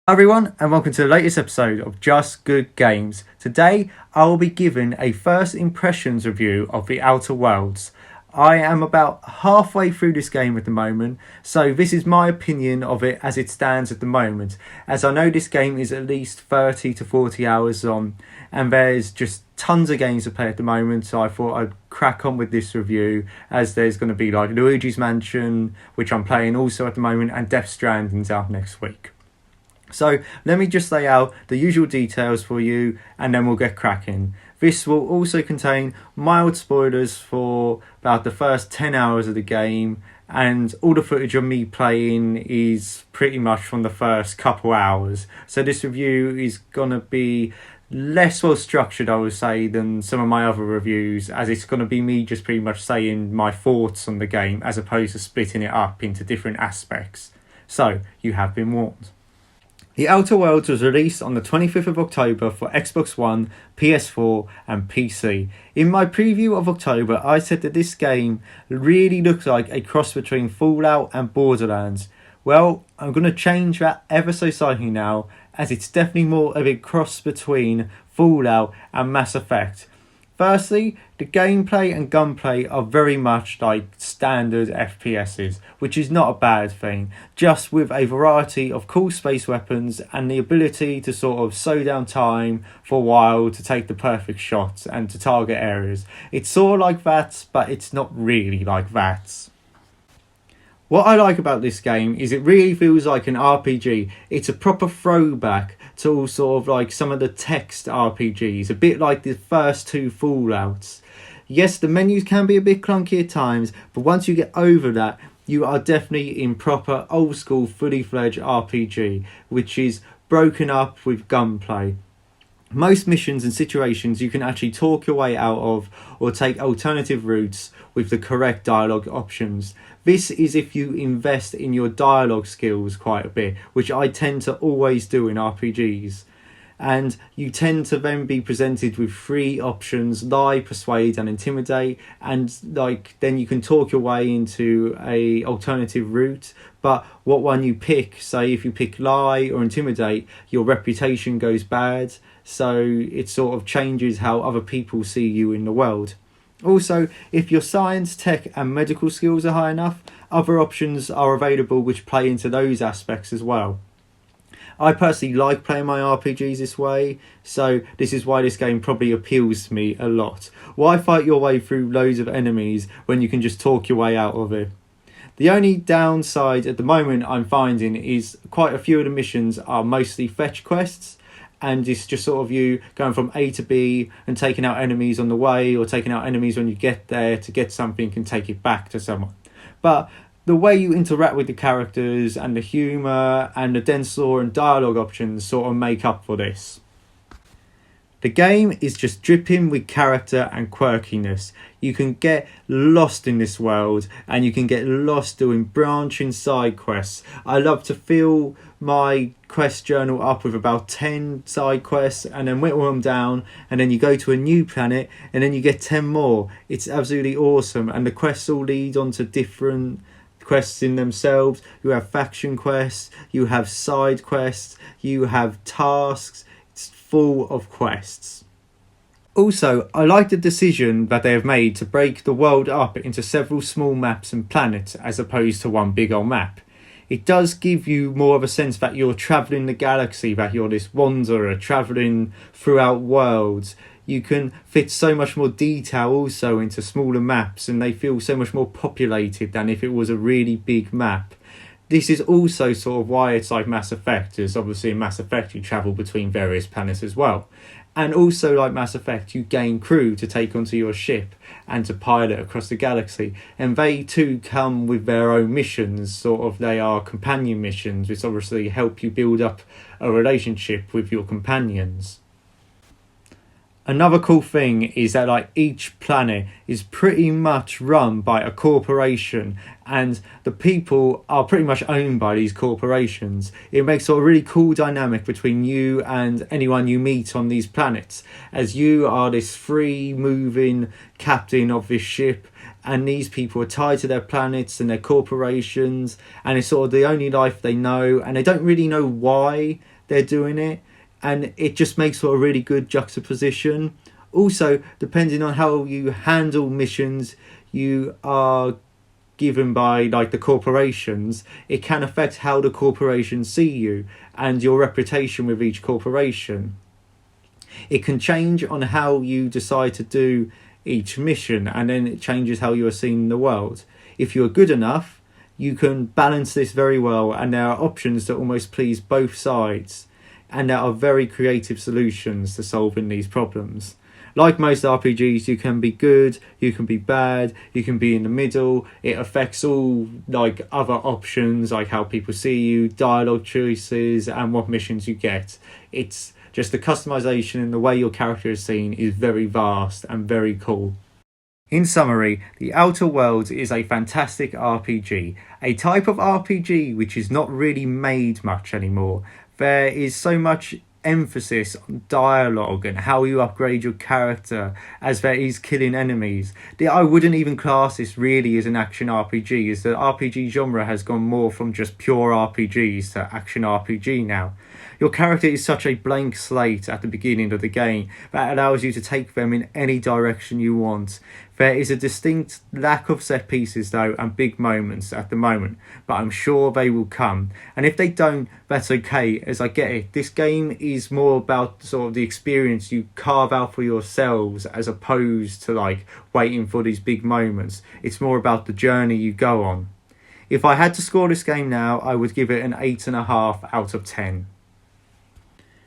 Hi everyone, and welcome to the latest episode of Just Good Games. Today, I will be giving a first impressions review of The Outer Worlds. I am about halfway through this game at the moment, so this is my opinion of it as it stands at the moment, as I know this game is at least 30 to 40 hours on, and there's just tons of games to play at the moment, so I thought I'd crack on with this review, as there's going to be like Luigi's Mansion, which I'm playing also at the moment, and Death Stranding's out next week. So let me just lay out the usual details for you and then we'll get cracking. This will also contain mild spoilers for about the first 10 hours of the game, and all the footage of me playing is pretty much from the first couple hours. So this review is going to be less well structured, I would say, than some of my other reviews, as it's going to be me just pretty much saying my thoughts on the game as opposed to splitting it up into different aspects. So you have been warned. The Outer Worlds was released on the 25th of October for Xbox One, PS4 and PC. In my preview of October, I said that this game really looked like a cross between Fallout and Borderlands. Well, I'm going to change that ever so slightly now, as it's definitely more of a cross between Fallout and Mass Effect. Firstly, the gameplay and gunplay are very much like standard FPSs, which is not a bad thing, just with a variety of cool space weapons and the ability to sort of slow down time for a while to take the perfect shots and to target areas. It's sort of like that, but it's not really like that. What I like about this game is it really feels like an RPG. It's a proper throwback to sort of like some of the text RPGs, a bit like the first two Fallouts. Yes, the menus can be a bit clunky at times, but once you get over that, you are definitely in proper old school fully fledged RPG, which is broken up with gunplay. Most missions and situations you can actually talk your way out of or take alternative routes with the correct dialogue options. This is if you invest in your dialogue skills quite a bit, which I tend to always do in RPGs. And you tend to then be presented with three options: lie, persuade and intimidate, and then you can talk your way into a alternative route. But what one you pick, say if you pick lie or intimidate, your reputation goes bad, so it sort of changes how other people see you in the world. Also, if your science, tech and medical skills are high enough, other options are available which play into those aspects as well. I personally like playing my RPGs this way, so this is why this game probably appeals to me a lot. Why fight your way through loads of enemies when you can just talk your way out of it? The only downside at the moment I'm finding is quite a few of the missions are mostly fetch quests, and it's just sort of you going from A to B and taking out enemies on the way, or taking out enemies when you get there to get something and take it back to someone. But the way you interact with the characters and the humour and the dense lore and dialogue options sort of make up for this. The game is just dripping with character and quirkiness. You can get lost in this world and you can get lost doing branching side quests. I love to fill my quest journal up with about 10 side quests and then whittle them down, and then you go to a new planet and then you get 10 more. It's absolutely awesome, and the quests all lead on to different quests in themselves. You have faction quests, you have side quests, you have tasks. It's full of quests. Also, I like the decision that they have made to break the world up into several small maps and planets as opposed to one big old map. It does give you more of a sense that you're travelling the galaxy, that you're this wanderer travelling throughout worlds. You can fit so much more detail also into smaller maps, and they feel so much more populated than if it was a really big map. This is also sort of why it's like Mass Effect, as obviously in Mass Effect you travel between various planets as well. And also like Mass Effect, you gain crew to take onto your ship and to pilot across the galaxy. And they too come with their own missions, sort of they are companion missions, which obviously help you build up a relationship with your companions. Another cool thing is that like each planet is pretty much run by a corporation, and the people are pretty much owned by these corporations. It makes a really cool dynamic between you and anyone you meet on these planets, as you are this free moving captain of this ship, and these people are tied to their planets and their corporations, and it's sort of the only life they know, and they don't really know why, they're doing it, and it just makes for a really good juxtaposition. Also, depending on how you handle missions you are given by like the corporations, it can affect how the corporations see you and your reputation with each corporation. It can change on how you decide to do each mission, and then it changes how you are seen in the world. If you are good enough, you can balance this very well, and there are options that almost please both sides, and there are very creative solutions to solving these problems. Like most RPGs, you can be good, you can be bad, you can be in the middle. It affects all like other options, like how people see you, dialogue choices, and what missions you get. It's just the customization and the way your character is seen is very vast and very cool. In summary, The Outer Worlds is a fantastic RPG, a type of RPG which is not really made much anymore. There is so much emphasis on dialogue and how you upgrade your character as there is killing enemies. I wouldn't even class this really as an action RPG, as the RPG genre has gone more from just pure RPGs to action RPG now. Your character is such a blank slate at the beginning of the game that allows you to take them in any direction you want. There is a distinct lack of set pieces though and big moments at the moment, but I'm sure they will come. And if they don't, that's okay, as I get it. This game is more about sort of the experience you carve out for yourselves as opposed to like waiting for these big moments. It's more about the journey you go on. If I had to score this game now, I would give it an 8.5 out of 10.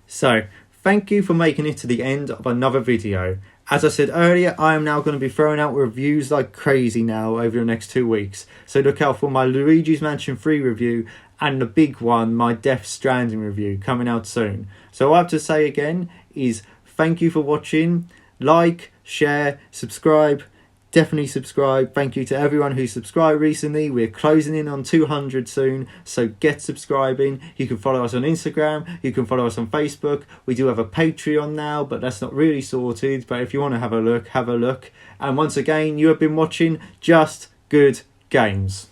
So, thank you for making it to the end of another video. As I said earlier, I am now going to be throwing out reviews like crazy now over the next 2 weeks. So look out for my Luigi's Mansion 3 review and the big one, my Death Stranding review, coming out soon. So all I have to say again is thank you for watching. Like, share, subscribe. Definitely subscribe. Thank you to everyone who subscribed recently. We're closing in on 200 soon, so get subscribing. You can follow us on Instagram, you can follow us on Facebook. We do have a Patreon now, but that's not really sorted. But if you want to have a look, have a look. And once again, you have been watching Just Good Games.